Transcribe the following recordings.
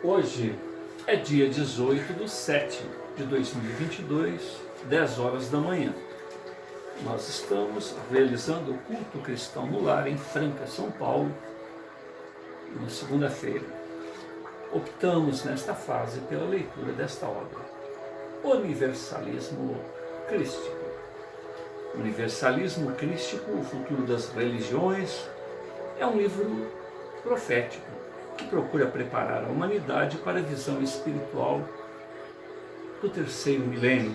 Hoje é dia 18/7/2022, 10 horas da manhã. Nós estamos realizando o culto cristão no lar em Franca, São Paulo, na segunda-feira. Optamos nesta fase pela leitura desta obra, Universalismo Crístico. Universalismo Crístico, o futuro das religiões, é um livro profético que procura preparar a humanidade para a visão espiritual do terceiro milênio.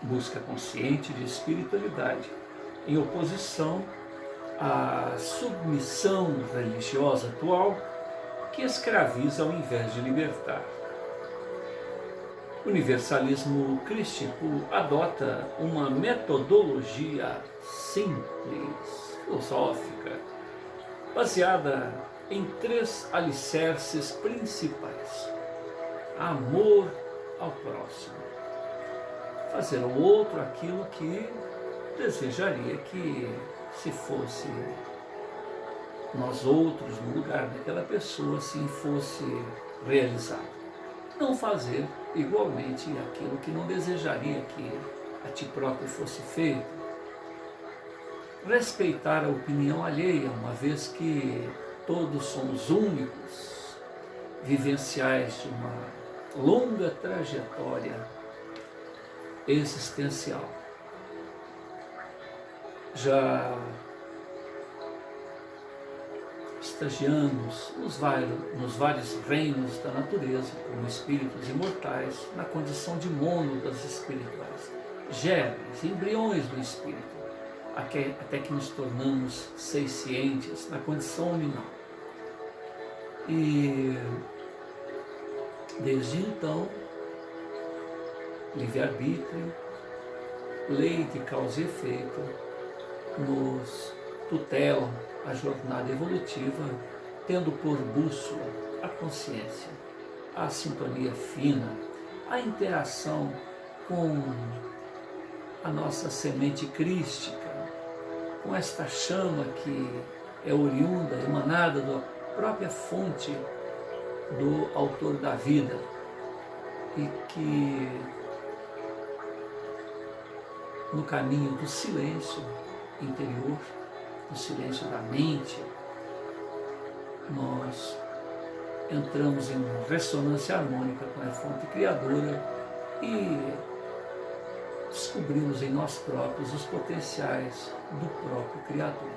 Busca consciente de espiritualidade, em oposição à submissão religiosa atual que escraviza ao invés de libertar. O universalismo crístico adota uma metodologia simples, filosófica, baseada em 3 alicerces principais: amor ao próximo, fazer ao outro aquilo que desejaria que se fosse nós outros no lugar daquela pessoa, assim fosse realizado. Não fazer igualmente aquilo que não desejaria que a ti próprio fosse feito. Respeitar a opinião alheia, uma vez que todos somos únicos, vivenciais de uma longa trajetória existencial. Já estagiamos nos vários reinos da natureza, como espíritos imortais, na condição de mônadas espirituais, germes, embriões do espírito, até que nos tornamos seiscientes na condição nominal. E desde então, livre-arbítrio, lei de causa e efeito, nos tutelam a jornada evolutiva, tendo por bússola a consciência, a sintonia fina, a interação com a nossa semente crística, com esta chama que é oriunda, emanada da própria fonte do autor da vida e que no caminho do silêncio interior, no silêncio da mente, nós entramos em ressonância harmônica com a fonte criadora e descobrimos em nós próprios os potenciais do próprio Criador.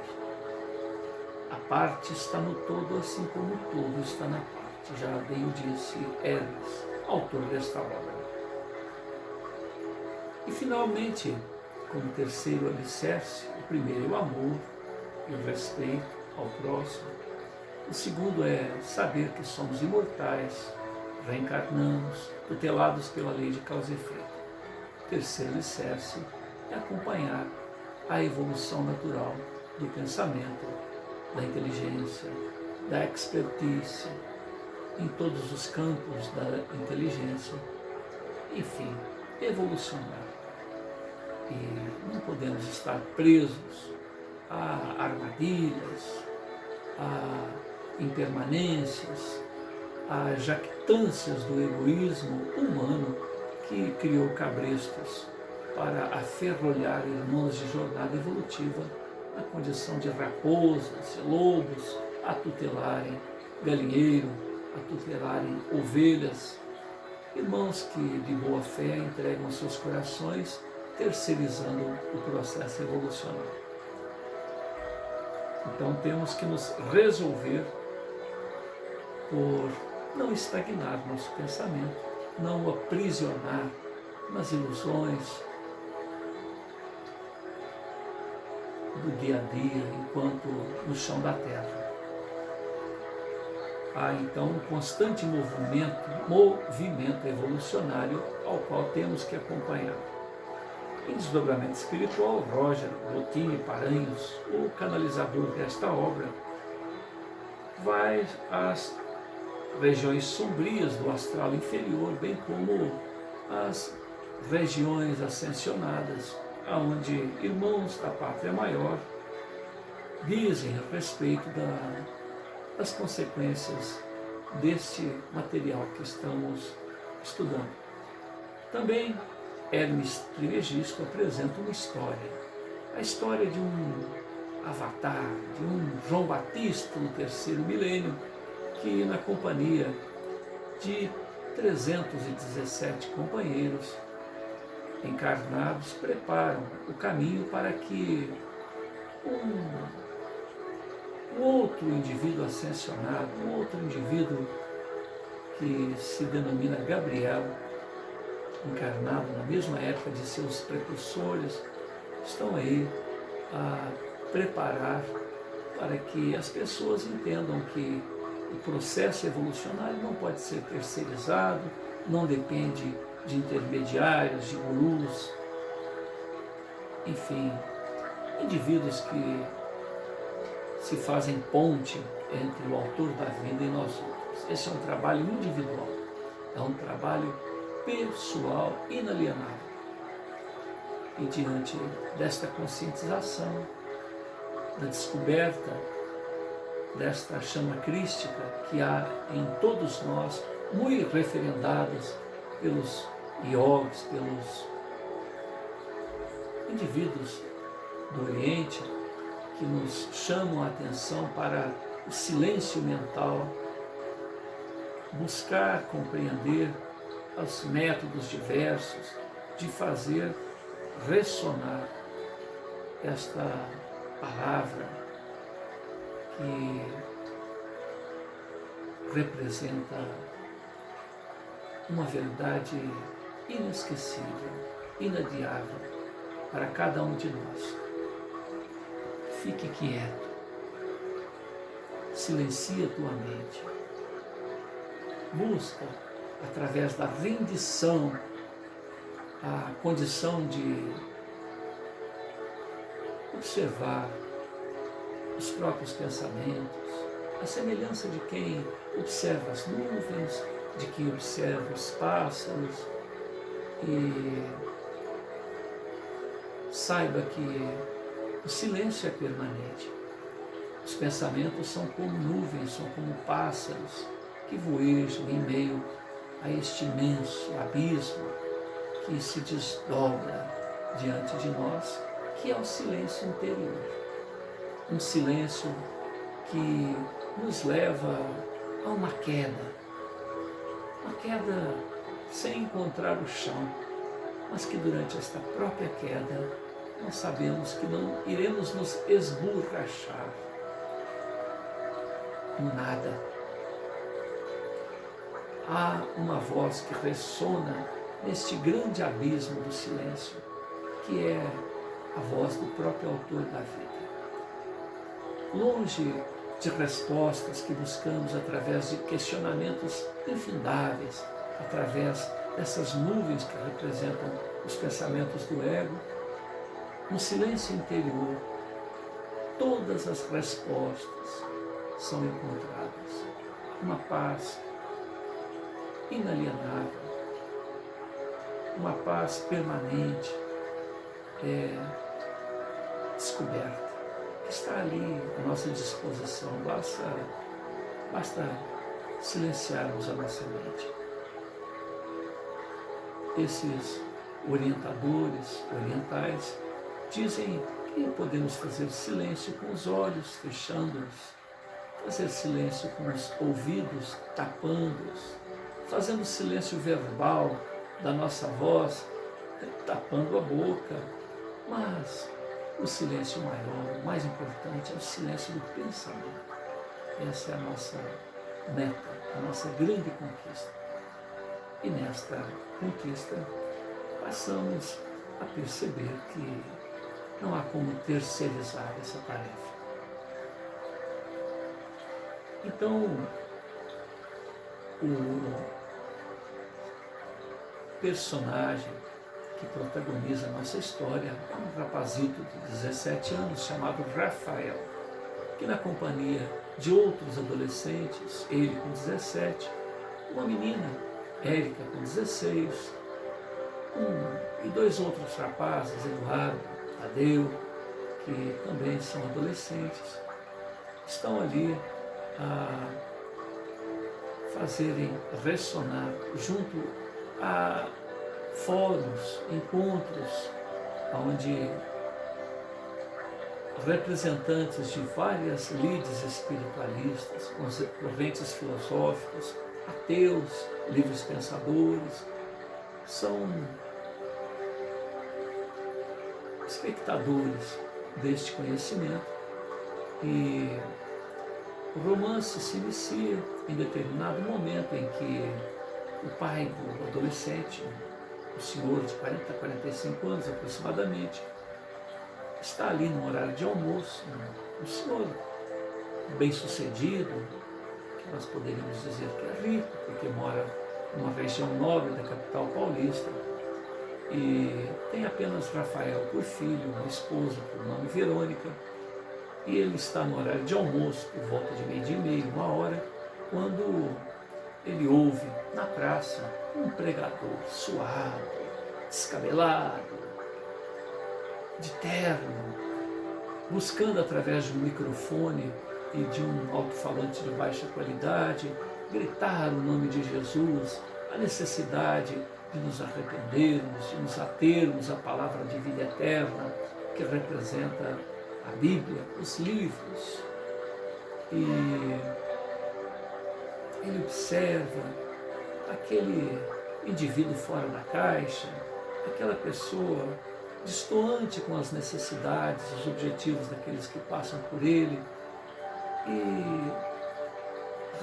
A parte está no todo, assim como o todo está na parte. Já bem o disse Hermes, autor desta obra. E finalmente, como terceiro alicerce, o primeiro é o amor e o respeito ao próximo. O segundo é saber que somos imortais, reencarnamos, tutelados pela lei de causa e efeito. O terceiro alicerce é acompanhar a evolução natural do pensamento, da inteligência, da expertise, em todos os campos da inteligência, enfim, evolucionar. E não podemos estar presos a armadilhas, a impermanências, a jactâncias do egoísmo humano que criou cabrestos para aferrolhar irmãos de jornada evolutiva na condição de raposas, lobos, a tutelarem galinheiro, a tutelarem ovelhas, irmãos que de boa fé entregam seus corações, terceirizando o processo evolucional. Então temos que nos resolver por não estagnar nosso pensamento, não o aprisionar nas ilusões do dia a dia, enquanto no chão da terra. Há então um constante movimento evolucionário ao qual temos que acompanhar. Em Desdobramento Espiritual, Roger Bottini Paranhos, o canalizador desta obra, vai às regiões sombrias do astral inferior, bem como as regiões ascensionadas, onde irmãos da pátria maior dizem a respeito das consequências deste material que estamos estudando. Também Hermes Trismegisto apresenta uma história, a história de um avatar, de um João Batista no terceiro milênio, que na companhia de 317 companheiros encarnados preparam o caminho para que um outro indivíduo ascensionado, um outro indivíduo que se denomina Gabriel, encarnado na mesma época de seus precursores, estão aí a preparar para que as pessoas entendam que o processo evolucionário não pode ser terceirizado, não depende de intermediários, de gurus, enfim, indivíduos que se fazem ponte entre o autor da vida e nós outros. Esse é um trabalho individual, é um trabalho pessoal, inalienável. E diante desta conscientização, da descoberta desta chama crística que há em todos nós, muito referendadas pelos yogis, pelos indivíduos do Oriente, que nos chamam a atenção para o silêncio mental, buscar compreender os métodos diversos de fazer ressonar esta palavra que representa uma verdade inesquecível, inadiável para cada um de nós. Fique quieto, silencia tua mente, busca, através da rendição, a condição de observar os próprios pensamentos, a semelhança de quem observa as nuvens, de quem observa os pássaros, e saiba que o silêncio é permanente. Os pensamentos são como nuvens, são como pássaros que voejam em meio a este imenso abismo que se desdobra diante de nós, que é o silêncio interior. Um silêncio que nos leva a uma queda sem encontrar o chão, mas que durante esta própria queda nós sabemos que não iremos nos esborrachar no nada. Há uma voz que ressona neste grande abismo do silêncio, que é a voz do próprio autor da vida. Longe de respostas que buscamos através de questionamentos infindáveis, através dessas nuvens que representam os pensamentos do ego, no silêncio interior, todas as respostas são encontradas. Uma paz inalienável, uma paz permanente, descoberta, que está ali à nossa disposição. Basta silenciarmos a nossa mente. Esses orientadores orientais dizem que podemos fazer silêncio com os olhos, fechando-os, fazer silêncio com os ouvidos, tapando-os, fazendo silêncio verbal da nossa voz, tapando a boca. Mas o silêncio maior, o mais importante, é o silêncio do pensamento. Essa é a nossa meta, a nossa grande conquista. E nesta conquista passamos a perceber que não há como terceirizar essa tarefa. Então, o personagem que protagoniza a nossa história é um rapazito de 17 anos chamado Rafael, que na companhia de outros adolescentes, ele com 17, uma menina, Érica com 16, e dois outros rapazes, Eduardo, Tadeu, que também são adolescentes, estão ali fazerem ressonar junto a fóruns, encontros, onde representantes de várias lides espiritualistas, correntes filosóficas, ateus, livres pensadores, são espectadores deste conhecimento. E o romance se inicia em determinado momento em que o pai do adolescente, o senhor de 40 a 45 anos aproximadamente, está ali no horário de almoço, um senhor bem-sucedido, que nós poderíamos dizer que é rico, porque mora numa região nobre da capital paulista, e tem apenas Rafael por filho, uma esposa por nome Verônica, e ele está no horário de almoço, por volta de 12h30, 1h, quando ele ouve na praça um pregador suado, descabelado, de terno, buscando através de um microfone e de um alto-falante de baixa qualidade, gritar o nome de Jesus, a necessidade de nos arrependermos, de nos atermos à palavra de vida eterna, que representa a Bíblia, os livros. E ele observa aquele indivíduo fora da caixa, aquela pessoa distoante com as necessidades, os objetivos daqueles que passam por ele, e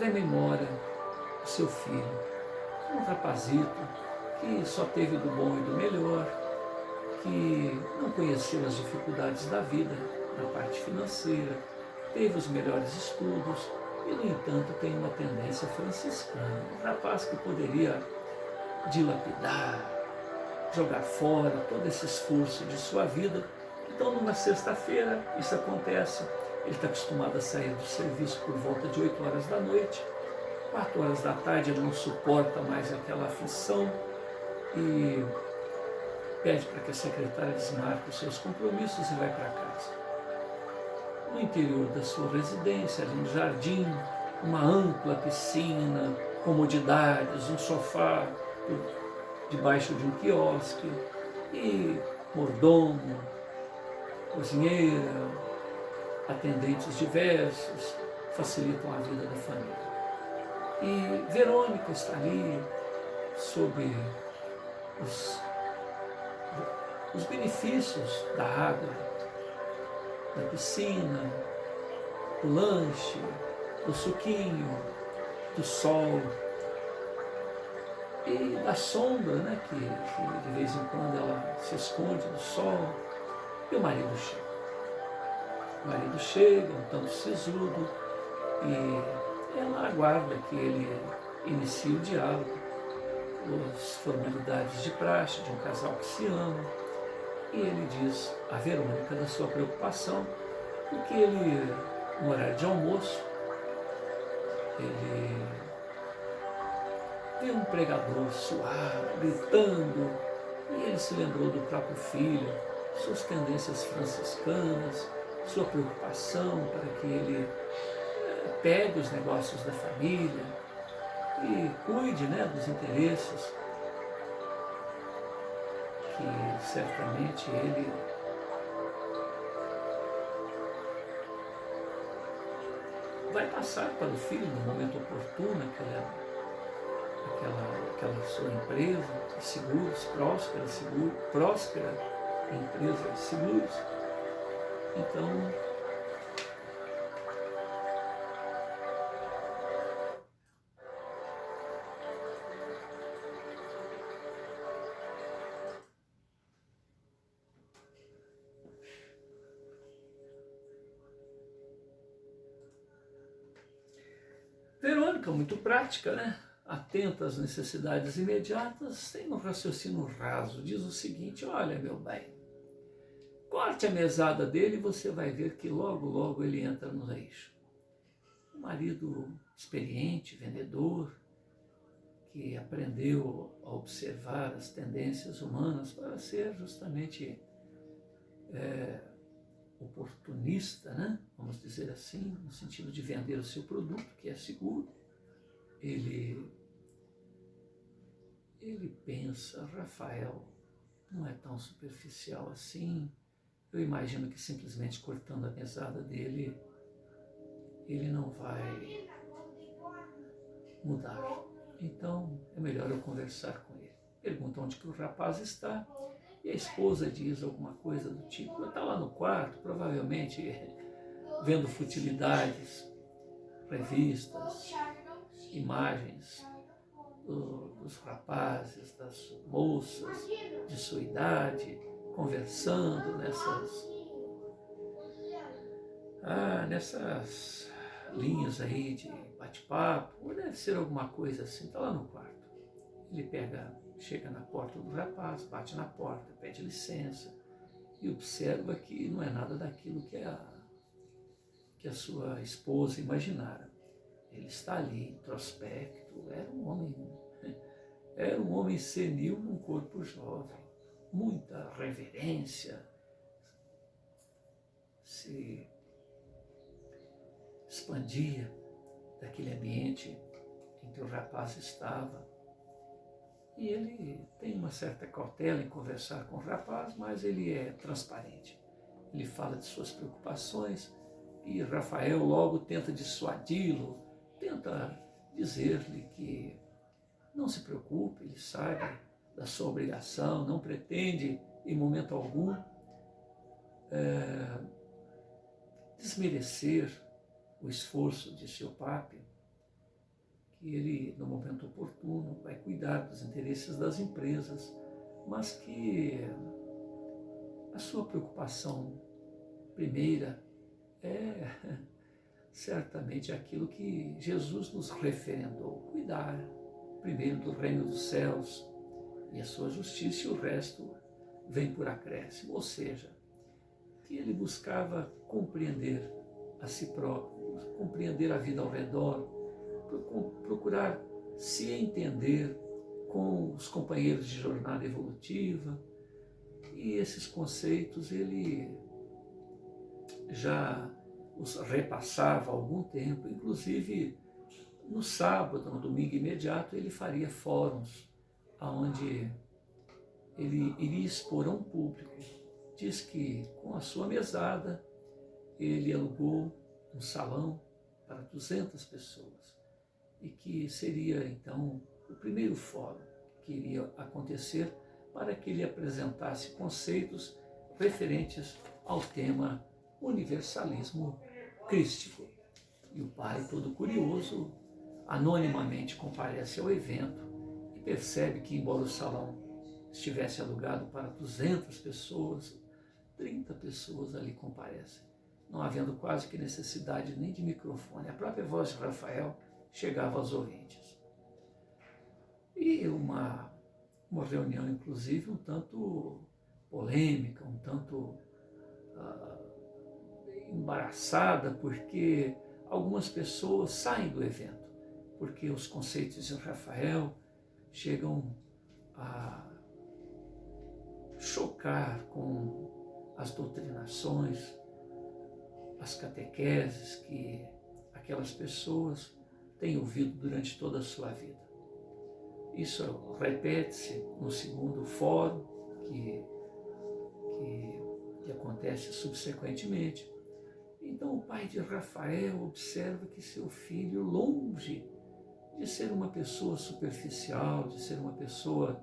rememora o seu filho, um rapazito que só teve do bom e do melhor, que não conheceu as dificuldades da vida na parte financeira, teve os melhores estudos e, no entanto, tem uma tendência franciscana. Um rapaz que poderia dilapidar, jogar fora todo esse esforço de sua vida. Então, numa sexta-feira, isso acontece. Ele está acostumado a sair do serviço por volta de 8 horas da noite. 4 horas da tarde ele não suporta mais aquela aflição e pede para que a secretária desmarque os seus compromissos e vai para casa. No interior da sua residência, ali no jardim, uma ampla piscina, comodidades, um sofá debaixo de um quiosque e mordomo, cozinheira, atendentes diversos facilitam a vida da família. E Verônica está ali sob os benefícios da água, da piscina, do lanche, do suquinho, do sol e da sombra, né, que de vez em quando ela se esconde do sol. E o marido chega. O marido chega, um tanto sisudo, e ela aguarda que ele inicie o diálogo, as formalidades de praxe de um casal que se ama, e ele diz a Verônica da sua preocupação, porque ele, no horário de almoço, ele vê um pregador suave, gritando, e ele se lembrou do próprio filho, suas tendências franciscanas, sua preocupação para que ele pegue os negócios da família e cuide, né, dos interesses que certamente ele vai passar para o filho no momento oportuno, aquela sua empresa de seguros, próspera empresa de seguros. Então, Verônica, muito prática, né? Atenta às necessidades imediatas, tem um raciocínio raso, diz o seguinte: olha, meu bem, corte a mesada dele e você vai ver que logo, logo ele entra no eixo. Um marido experiente, vendedor, que aprendeu a observar as tendências humanas para ser justamente oportunista, né? Vamos dizer assim, no sentido de vender o seu produto, que é seguro. ele pensa, Rafael não é tão superficial assim. Eu imagino que simplesmente cortando a mesada dele, ele não vai mudar. Então é melhor eu conversar com ele. Pergunta onde que o rapaz está e a esposa diz alguma coisa do tipo, está lá no quarto, provavelmente vendo futilidades, revistas, imagens dos rapazes, das moças de sua idade, conversando nessas linhas aí de bate-papo, ou deve ser alguma coisa assim, está lá no quarto. Ele chega na porta do rapaz, bate na porta, pede licença e observa que não é nada daquilo que a sua esposa imaginara. Ele está ali, introspecto, era um homem senil num corpo jovem, muita reverência, se expandia daquele ambiente em que o rapaz estava. E ele tem uma certa cautela em conversar com o rapaz, mas ele é transparente. Ele fala de suas preocupações e Rafael logo tenta dissuadi-lo, tenta dizer-lhe que não se preocupe, ele sabe da sua obrigação, não pretende em momento algum desmerecer o esforço de seu papi, que ele, no momento oportuno, vai cuidar dos interesses das empresas, mas que a sua preocupação primeira é certamente aquilo que Jesus nos referendou, cuidar primeiro do reino dos céus e a sua justiça, e o resto vem por acréscimo, ou seja, que ele buscava compreender a si próprio, compreender a vida ao redor, procurar se entender com os companheiros de jornada evolutiva, e esses conceitos ele já os repassava há algum tempo, inclusive no sábado, no domingo imediato, ele faria fóruns, onde ele iria expor a um público. Diz que com a sua mesada, ele alugou um salão para 200 pessoas e que seria então o primeiro fórum que iria acontecer para que ele apresentasse conceitos referentes ao tema universalismo crístico. E o pai, todo curioso, anonimamente comparece ao evento e percebe que, embora o salão estivesse alugado para 200 pessoas, 30 pessoas ali comparecem, não havendo quase que necessidade nem de microfone. A própria voz de Rafael chegava aos ouvintes. E uma reunião, inclusive, um tanto polêmica, um tanto embaraçada, porque algumas pessoas saem do evento, porque os conceitos de Rafael chegam a chocar com as doutrinações, as catequeses que aquelas pessoas têm ouvido durante toda a sua vida. Isso repete-se no segundo fórum, que acontece subsequentemente. Então o pai de Rafael observa que seu filho, longe de ser uma pessoa superficial, de ser uma pessoa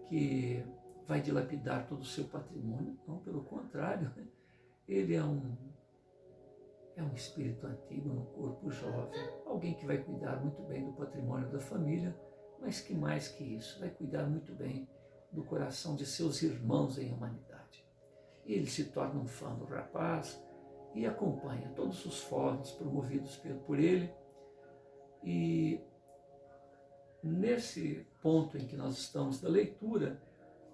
que vai dilapidar todo o seu patrimônio, não, pelo contrário, ele é um espírito antigo no corpo jovem, alguém que vai cuidar muito bem do patrimônio da família, mas que mais que isso, vai cuidar muito bem do coração de seus irmãos em humanidade. E ele se torna um fã do rapaz e acompanha todos os fóruns promovidos por ele. E nesse ponto em que nós estamos da leitura,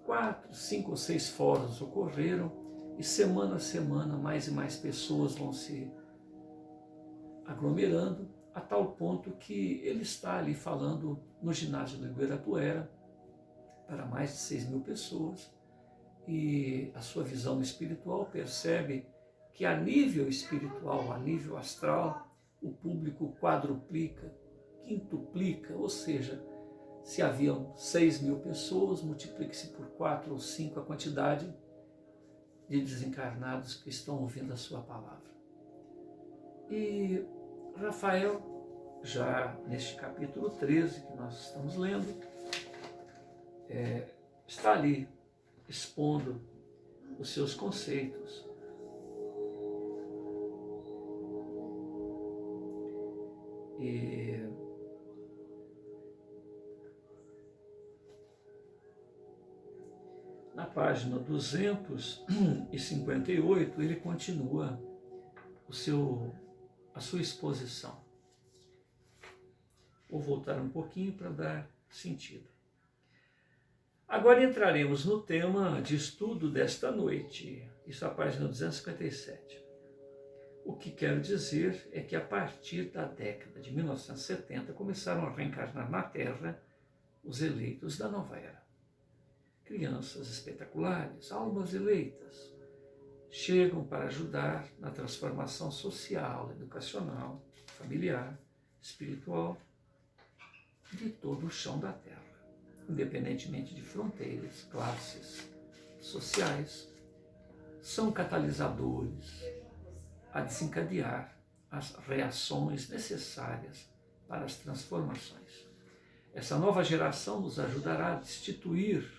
4, 5 ou 6 fóruns ocorreram e semana a semana mais e mais pessoas vão se aglomerando, a tal ponto que ele está ali falando no ginásio do Ibirapuera para mais de 6.000 pessoas, e a sua visão espiritual percebe que a nível espiritual, a nível astral, o público quadruplica, quintuplica, ou seja, se haviam 6.000 pessoas, multiplique-se por 4 ou 5 a quantidade de desencarnados que estão ouvindo a sua palavra. E Rafael, já neste capítulo 13 que nós estamos lendo, está ali expondo os seus conceitos. E na página 258 ele continua a sua exposição. Vou voltar um pouquinho para dar sentido. Agora entraremos no tema de estudo desta noite, isso é a página 257. O que quero dizer é que a partir da década de 1970 começaram a reencarnar na Terra os eleitos da nova era. Crianças espetaculares, almas eleitas, chegam para ajudar na transformação social, educacional, familiar, espiritual de todo o chão da Terra, independentemente de fronteiras, classes sociais, são catalisadores a desencadear as reações necessárias para as transformações. Essa nova geração nos ajudará a destituir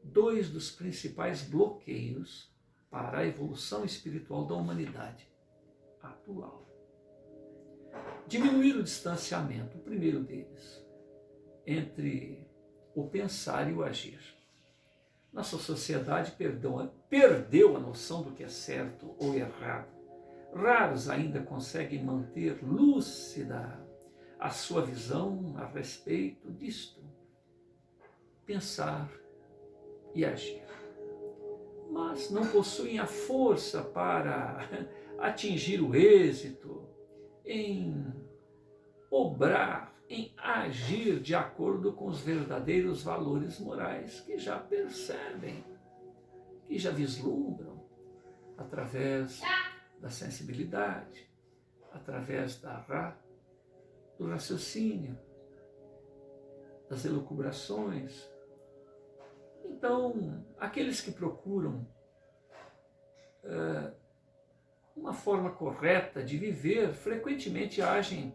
2 dos principais bloqueios para a evolução espiritual da humanidade atual. Diminuir o distanciamento, o primeiro deles, entre o pensar e o agir. Nossa sociedade perdeu a noção do que é certo ou errado. Raros ainda conseguem manter lúcida a sua visão a respeito disto. Pensar e agir. Mas não possuem a força para atingir o êxito em obrar, em agir de acordo com os verdadeiros valores morais que já percebem, que já vislumbram através da sensibilidade, através do raciocínio, das elucubrações. Então, aqueles que procuram uma forma correta de viver, frequentemente agem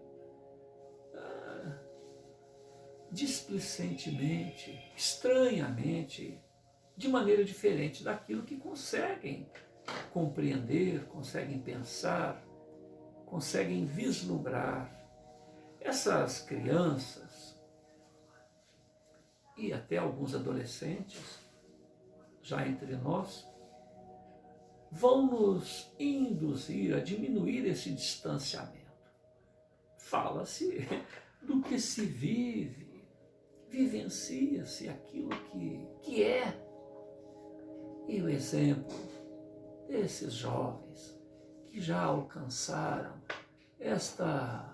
displicentemente, estranhamente, de maneira diferente daquilo que conseguem compreender, conseguem pensar, conseguem vislumbrar. Essas crianças e até alguns adolescentes, já entre nós, vão nos induzir a diminuir esse distanciamento. Fala-se do que se vive, vivencia-se aquilo que é. E o exemplo desses jovens que já alcançaram esta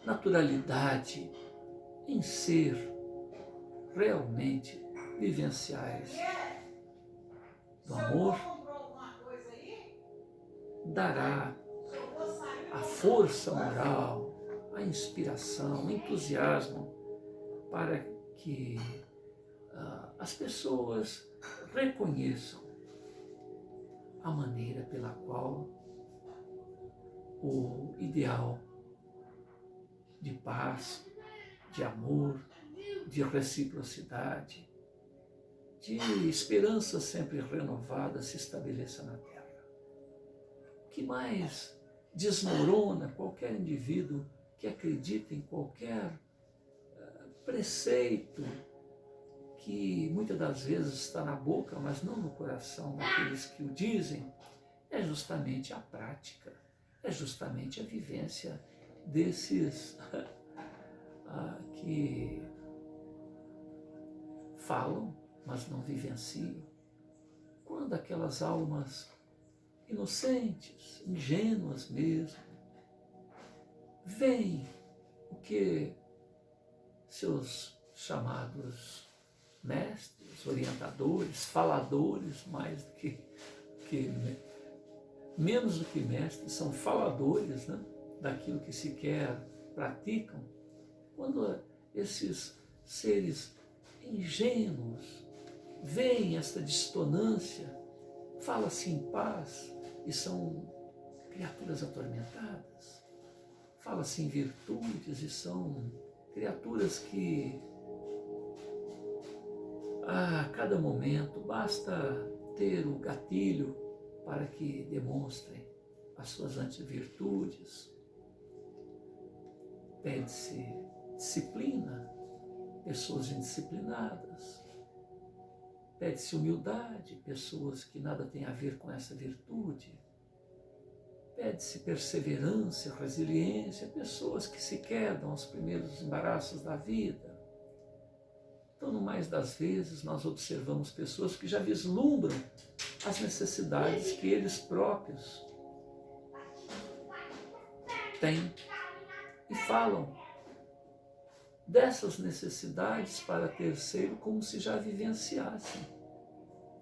naturalidade em ser realmente vivenciais do amor, dará a força moral, a inspiração, o entusiasmo para que as pessoas reconheçam a maneira pela qual o ideal de paz, de amor, de reciprocidade, de esperança sempre renovada se estabeleça na Terra. O que mais desmorona qualquer indivíduo que acredita em qualquer preceito que muitas das vezes está na boca, mas não no coração daqueles que o dizem, é justamente a prática, é justamente a vivência desses que falam, mas não vivenciam. Quando aquelas almas inocentes, ingênuas mesmo, veem o que seus chamados mestres, orientadores, faladores, mais do que menos do que mestres, são faladores, né, daquilo que se quer praticam, quando esses seres ingênuos veem esta dissonância, fala-se em paz e são criaturas atormentadas, fala-se em virtudes e são criaturas que a cada momento basta ter o gatilho para que demonstrem as suas antivirtudes. Pede-se disciplina, pessoas indisciplinadas. Pede-se humildade, pessoas que nada têm a ver com essa virtude. Pede-se perseverança, resiliência, pessoas que se quedam aos primeiros embaraços da vida. Então, no mais das vezes, nós observamos pessoas que já vislumbram as necessidades que eles próprios têm e falam dessas necessidades para terceiro como se já vivenciassem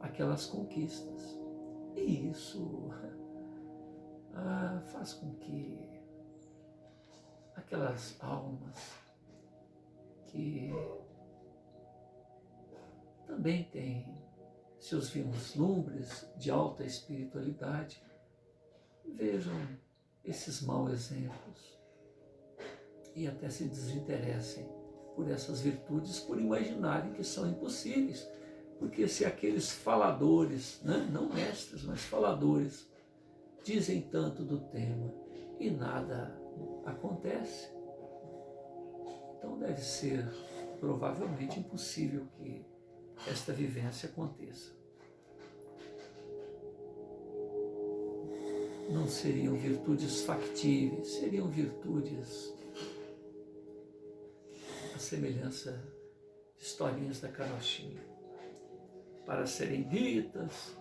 aquelas conquistas. E isso faz com que aquelas almas que também têm seus vislumbres de alta espiritualidade vejam esses maus exemplos e até se desinteressem por essas virtudes, por imaginarem que são impossíveis. Porque se aqueles faladores, né, não mestres, mas faladores, dizem tanto do tema e nada acontece, então deve ser provavelmente impossível que esta vivência aconteça. Não seriam virtudes factíveis, seriam virtudes à semelhança de historinhas da carochinha, para serem ditas,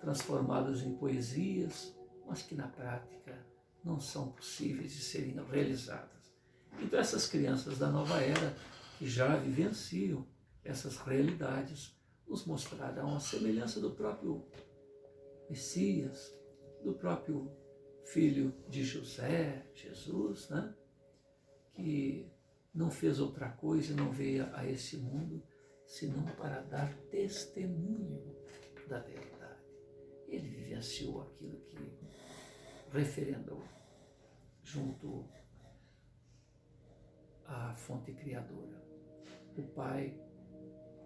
transformadas em poesias, mas que na prática não são possíveis de serem realizadas. Então essas crianças da nova era, que já vivenciam essas realidades, nos mostrarão a semelhança do próprio Messias, do próprio filho de José, Jesus, né? Que não fez outra coisa e não veio a esse mundo senão para dar testemunho da verdade. Ele vivenciou aquilo que referendou junto à fonte criadora. O Pai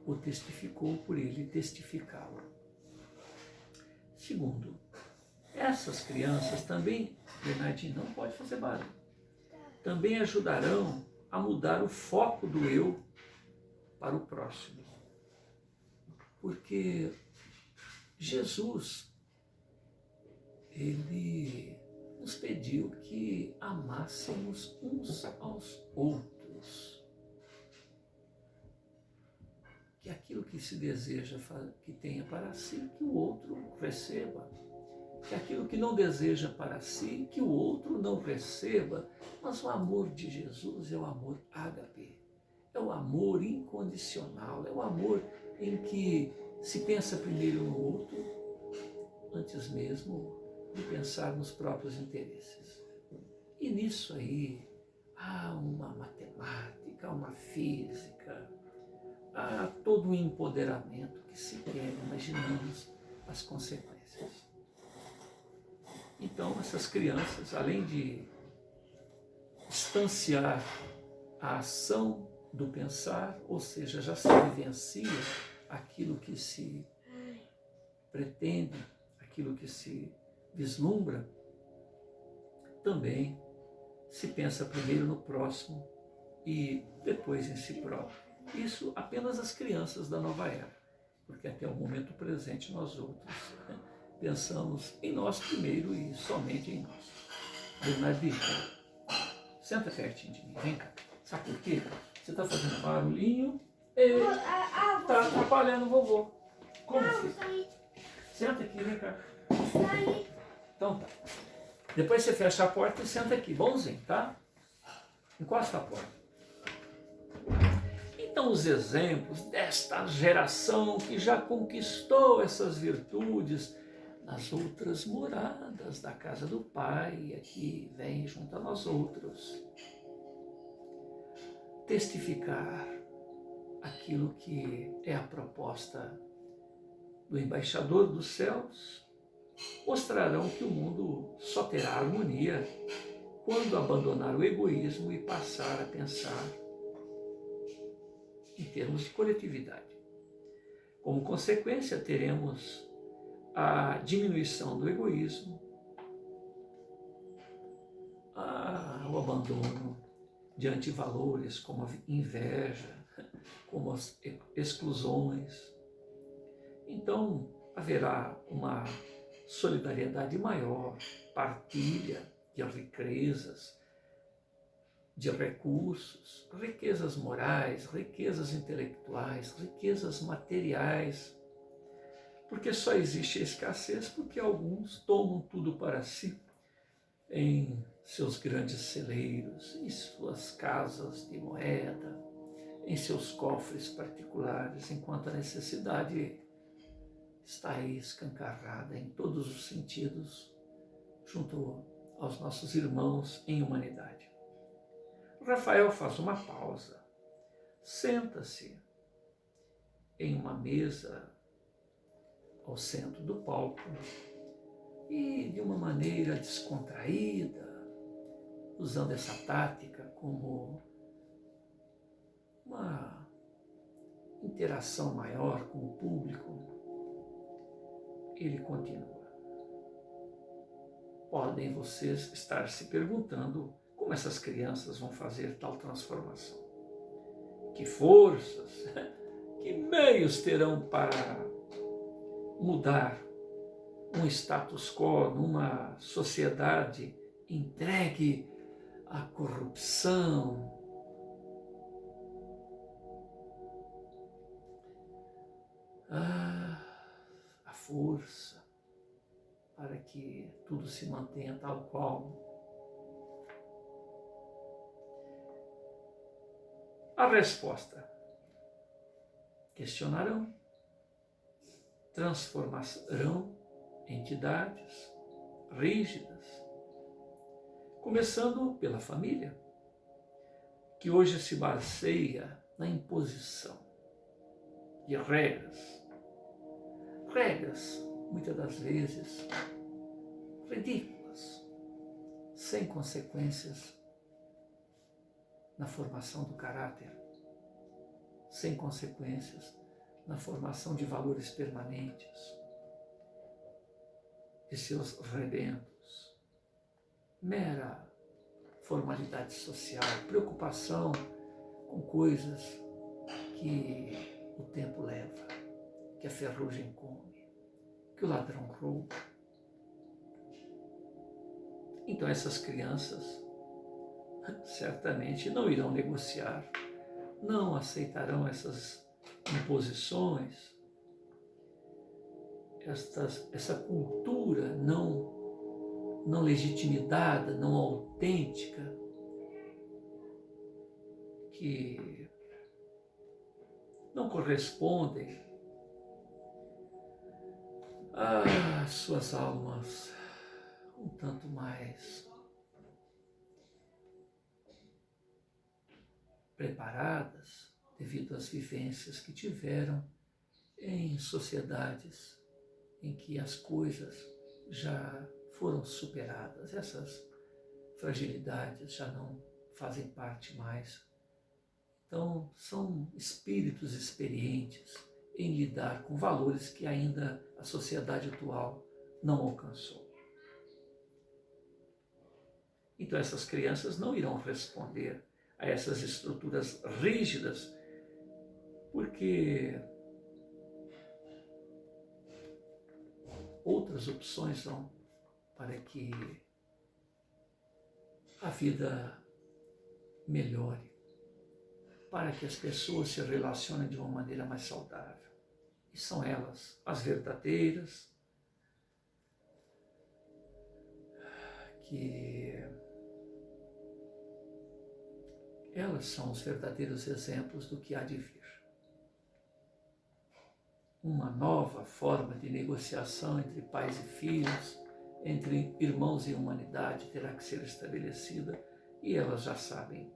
o testificou por ele testificá-lo. Segundo, essas crianças também, Bernardinho, não pode fazer barulho, também ajudarão a mudar o foco do eu para o próximo. Porque Jesus, ele nos pediu que amássemos uns aos outros. Que aquilo que se deseja que tenha para si, que o outro receba. Que aquilo que não deseja para si, que o outro não receba. Mas o amor de Jesus é o amor ágape. É o amor incondicional. É o amor em que se pensa primeiro no outro, antes mesmo de pensar nos próprios interesses. E nisso aí há uma matemática, há uma física, há todo um empoderamento que sequer imaginamos as consequências. Então, essas crianças, além de distanciar a ação do pensar, ou seja, já se vivencia aquilo que se pretende, aquilo que se vislumbra, também se pensa primeiro no próximo e depois em si próprio. Isso apenas as crianças da nova era, porque até o momento presente nós outros, né, pensamos em nós primeiro e somente em nós. Bernardinho, senta pertinho de mim, vem cá. Sabe por quê? Você está fazendo barulhinho e está atrapalhando o vovô. Como fica? Senta aqui, vem cá. Então tá. Depois você fecha a porta e senta aqui, bonzinho, tá? Encosta a porta. Então, os exemplos desta geração que já conquistou essas virtudes nas outras moradas da casa do Pai, aqui vem junto a nós outros, testificar aquilo que é a proposta do embaixador dos céus, mostrarão que o mundo só terá harmonia quando abandonar o egoísmo e passar a pensar em termos de coletividade. Como consequência, teremos a diminuição do egoísmo, o abandono de antivalores como a inveja, como as exclusões. Então, haverá uma solidariedade maior, partilha de riquezas, de recursos, riquezas morais, riquezas intelectuais, riquezas materiais, porque só existe a escassez porque alguns tomam tudo para si em seus grandes celeiros, em suas casas de moeda, em seus cofres particulares, enquanto a necessidade está aí escancarada em todos os sentidos, junto aos nossos irmãos em humanidade. Rafael faz uma pausa, senta-se em uma mesa ao centro do palco e, de uma maneira descontraída, usando essa tática como uma interação maior com o público, ele continua. Podem vocês estar se perguntando como essas crianças vão fazer tal transformação. Que forças, que meios terão para mudar um status quo numa sociedade entregue à corrupção, a força para que tudo se mantenha tal qual. A resposta: questionarão, transformarão entidades rígidas, começando pela família, que hoje se baseia na imposição de regras, muitas das vezes ridículas, sem consequências na formação do caráter, sem consequências na formação de valores permanentes, de seus rebentos, mera formalidade social, preocupação com coisas que o tempo leva, que a ferrugem come, que o ladrão rouba. Então essas crianças certamente não irão negociar, não aceitarão essas imposições, essa cultura não legitimada, não autêntica, que não correspondem às suas almas um tanto mais preparadas devido às vivências que tiveram em sociedades em que as coisas já foram superadas, essas fragilidades já não fazem parte mais. Então, são espíritos experientes em lidar com valores que ainda a sociedade atual não alcançou. Então, essas crianças não irão responder a essas estruturas rígidas, porque outras opções são para que a vida melhore, para que as pessoas se relacionem de uma maneira mais saudável. E são elas as verdadeiras, que elas são os verdadeiros exemplos do que há de vir. uma nova forma de negociação entre pais e filhos, entre irmãos e humanidade terá que ser estabelecida e elas já sabem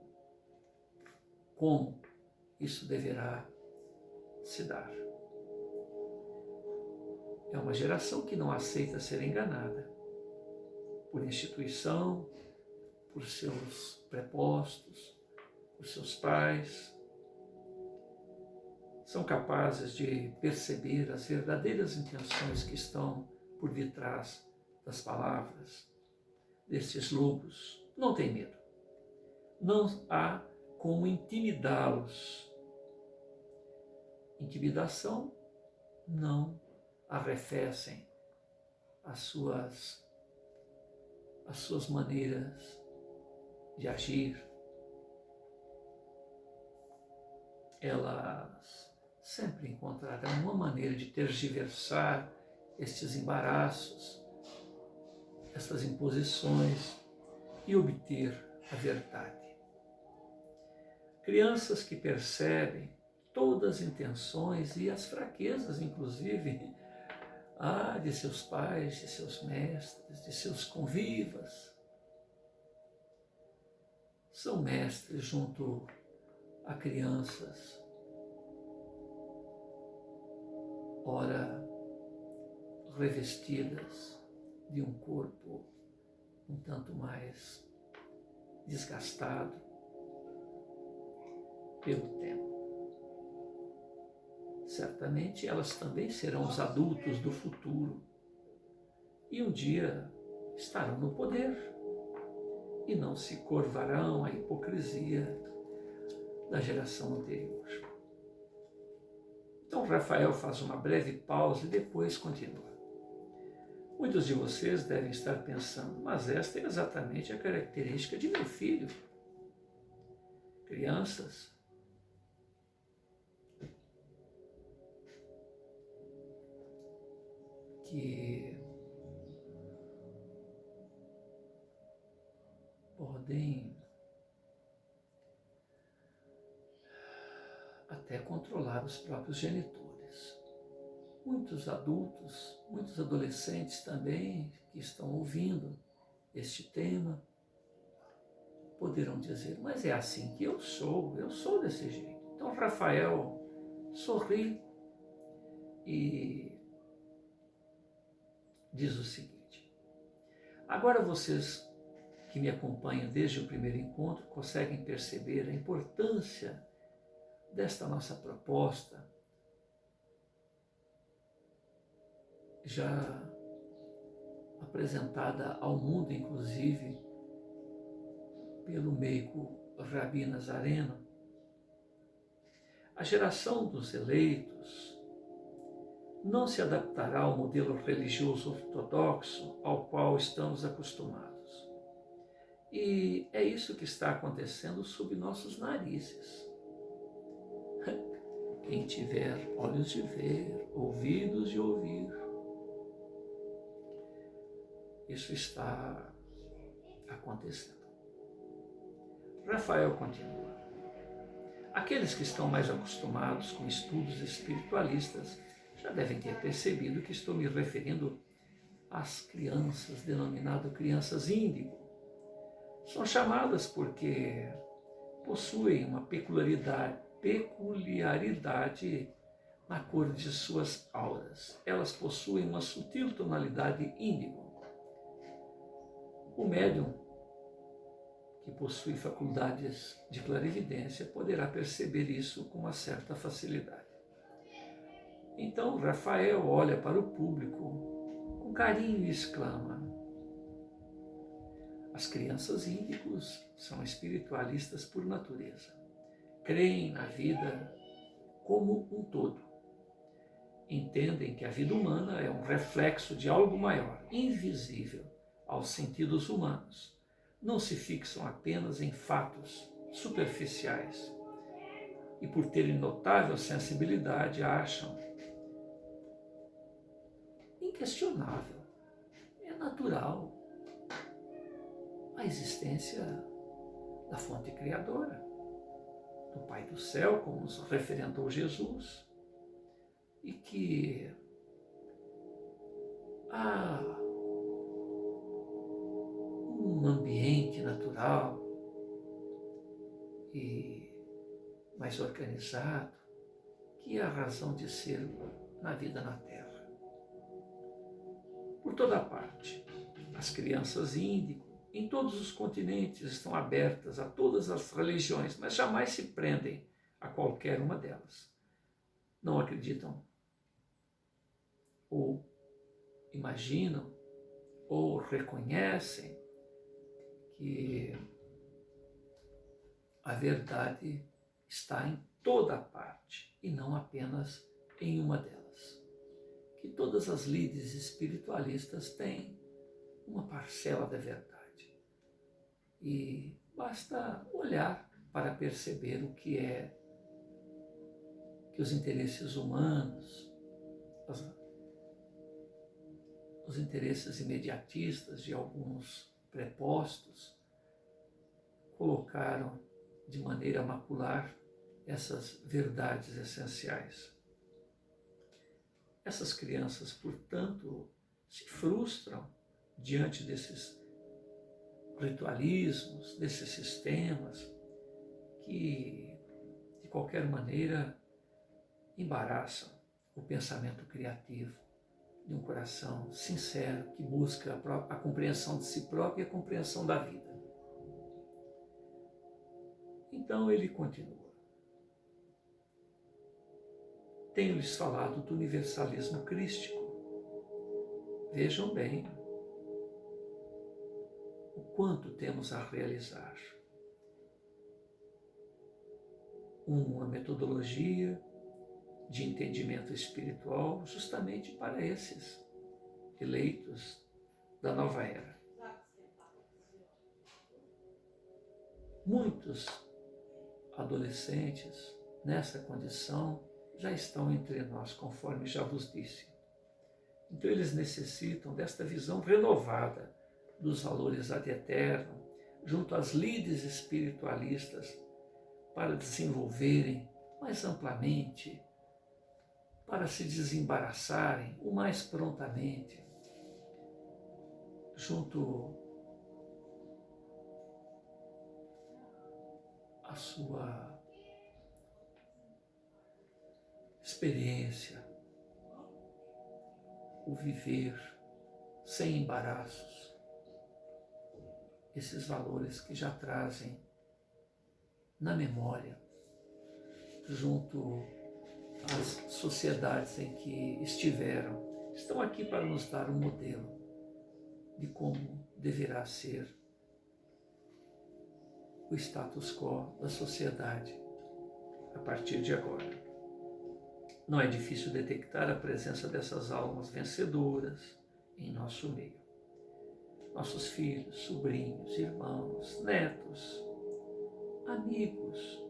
como isso deverá se dar. É uma geração que não aceita ser enganada por instituição, por seus prepostos, por seus pais. São capazes de perceber as verdadeiras intenções que estão por detrás das palavras desses lobos. Não tem medo. Não há como intimidá-los. Intimidação não arrefecem as suas maneiras de agir. Elas sempre encontrarão uma maneira de tergiversar estes embaraços, estas imposições e obter a verdade. Crianças que percebem todas as intenções e as fraquezas, inclusive, de seus pais, de seus mestres, de seus convivas, são mestres junto a crianças, ora revestidas de um corpo um tanto mais desgastado pelo tempo. Certamente elas também serão os adultos do futuro e um dia estarão no poder e não se curvarão à hipocrisia da geração anterior. Então Rafael faz uma breve pausa e depois continua. Muitos de vocês devem estar pensando, mas esta é exatamente a característica de meu filho. Crianças que podem até controlar os próprios genitores. Muitos adultos, muitos adolescentes também que estão ouvindo este tema poderão dizer, mas é assim que eu sou desse jeito. Então Rafael sorri e diz o seguinte: agora vocês que me acompanham desde o primeiro encontro conseguem perceber a importância desta nossa proposta, já apresentada ao mundo, inclusive, pelo meigo Rabi Nazareno. A geração dos eleitos não se adaptará ao modelo religioso ortodoxo ao qual estamos acostumados. E é isso que está acontecendo sob nossos narizes. Quem tiver olhos de ver, ouvidos de ouvir, isso está acontecendo. Rafael continua. Aqueles que estão mais acostumados com estudos espiritualistas já devem ter percebido que estou me referindo às crianças, denominado crianças índigo. São chamadas porque possuem uma peculiaridade na cor de suas auras. Elas possuem uma sutil tonalidade índigo. O médium que possui faculdades de clarividência poderá perceber isso com uma certa facilidade. Então Rafael olha para o público com carinho e exclama: as crianças índigos são espiritualistas por natureza. Creem na vida como um todo. Entendem que a vida humana é um reflexo de algo maior, invisível aos sentidos humanos. Não se fixam apenas em fatos superficiais e, por terem notável sensibilidade, acham inquestionável, é natural a existência da fonte criadora, do Pai do Céu, como nos referendou Jesus. e que há um ambiente natural e mais organizado que é a razão de ser na vida na Terra. Por toda parte, as crianças índigo, em todos os continentes, estão abertas a todas as religiões, mas jamais se prendem a qualquer uma delas. Não acreditam, ou imaginam, ou reconhecem que a verdade está em toda a parte e não apenas em uma delas. Que todas as lides espiritualistas têm uma parcela da verdade. E basta olhar para perceber o que é que os interesses humanos, os interesses imediatistas de alguns prepostos colocaram de maneira macular essas verdades essenciais. Essas crianças, portanto, se frustram diante desses ritualismos, desses sistemas que, de qualquer maneira, embaraçam o pensamento criativo de um coração sincero que busca a compreensão de si próprio e a compreensão da vida. Então ele continua. Tenho-lhes falado do universalismo crístico. Vejam bem o quanto temos a realizar. Uma metodologia de entendimento espiritual justamente para esses eleitos da nova era. Muitos adolescentes nessa condição já estão entre nós, conforme já vos disse. Então eles necessitam desta visão renovada dos valores ad eterno, junto às lides espiritualistas, para desenvolverem mais amplamente, para se desembaraçarem o mais prontamente, junto à sua experiência, o viver sem embaraços, esses valores que já trazem na memória, junto às sociedades em que estiveram, estão aqui para nos dar um modelo de como deverá ser o status quo da sociedade a partir de agora. Não é difícil detectar a presença dessas almas vencedoras em nosso meio. Nossos filhos, sobrinhos, irmãos, netos, amigos,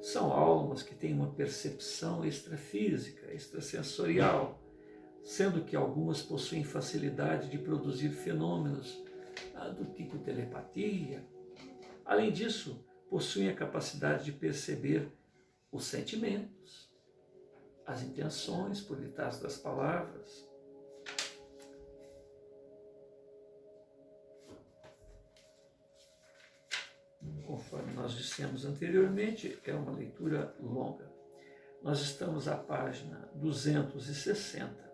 são almas que têm uma percepção extrafísica, extrasensorial, sendo que algumas possuem facilidade de produzir fenômenos do tipo telepatia. Além disso, possuem a capacidade de perceber os sentimentos, as intenções por detrás das palavras. Conforme nós dissemos anteriormente, é uma leitura longa. Nós estamos à página 260,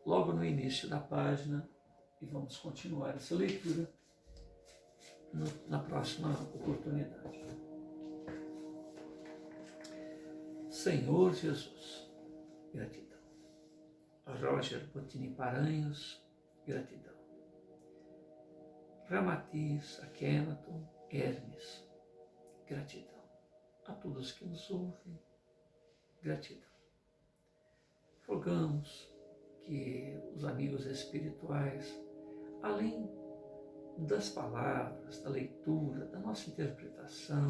logo no início da página, e vamos continuar essa leitura na próxima oportunidade. Senhor Jesus, gratidão. Roger Bottini Paranhos, gratidão. Ramatiz, Akhenaton, Hermes, gratidão. A todos que nos ouvem, gratidão. Rogamos que os amigos espirituais, além das palavras, da leitura, da nossa interpretação,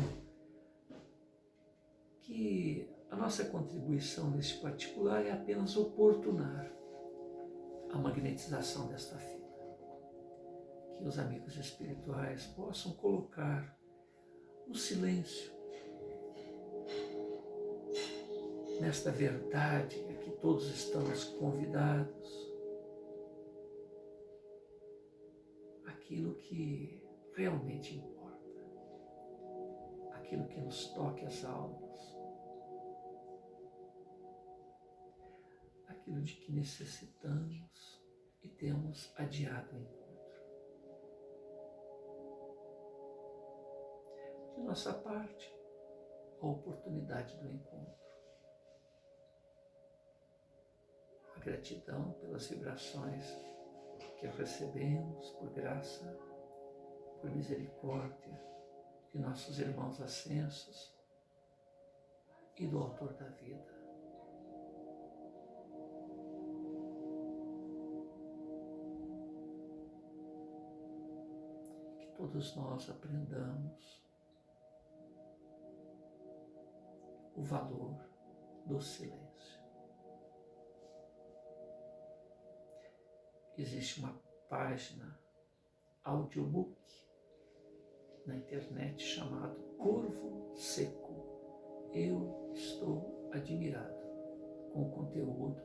que a nossa contribuição neste particular é apenas oportunar a magnetização desta fita. Que os amigos espirituais possam colocar no silêncio nesta verdade a que todos estamos convidados, aquilo que realmente importa, aquilo que nos toque as almas, aquilo de que necessitamos e temos adiado o encontro. De nossa parte, a oportunidade do encontro. A gratidão pelas vibrações que recebemos por graça, por misericórdia de nossos irmãos ascensos e do Autor da vida. Que todos nós aprendamos o valor do silêncio. Existe uma página audiobook na internet chamado Corvo Seco. Eu estou admirado com o conteúdo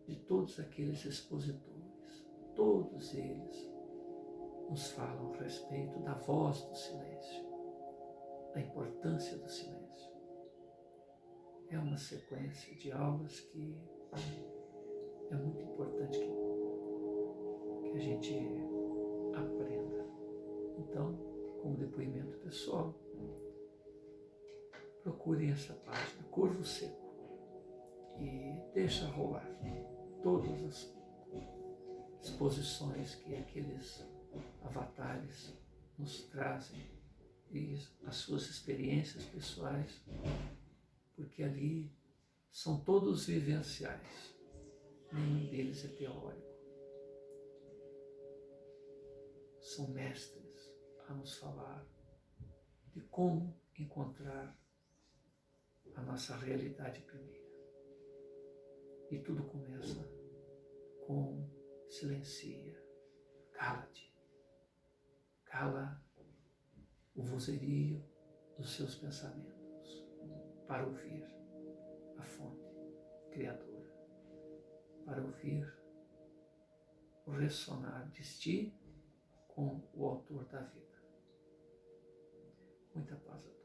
de todos aqueles expositores. Todos eles nos falam a respeito da voz do silêncio, da importância do silêncio. É uma sequência de aulas que é muito importante que a gente aprenda. Então, como depoimento pessoal, procurem essa página, Corvo Seco, e deixa rolar todas as exposições que aqueles avatares nos trazem e as suas experiências pessoais, porque ali são todos vivenciais, nenhum deles é teórico. São mestres a nos falar de como encontrar a nossa realidade primeira. E tudo começa com silencia, cala-te, cala o vozerio dos seus pensamentos para ouvir a fonte criadora, para ouvir o ressonar de ti com o Autor da vida. Muita paz a todos.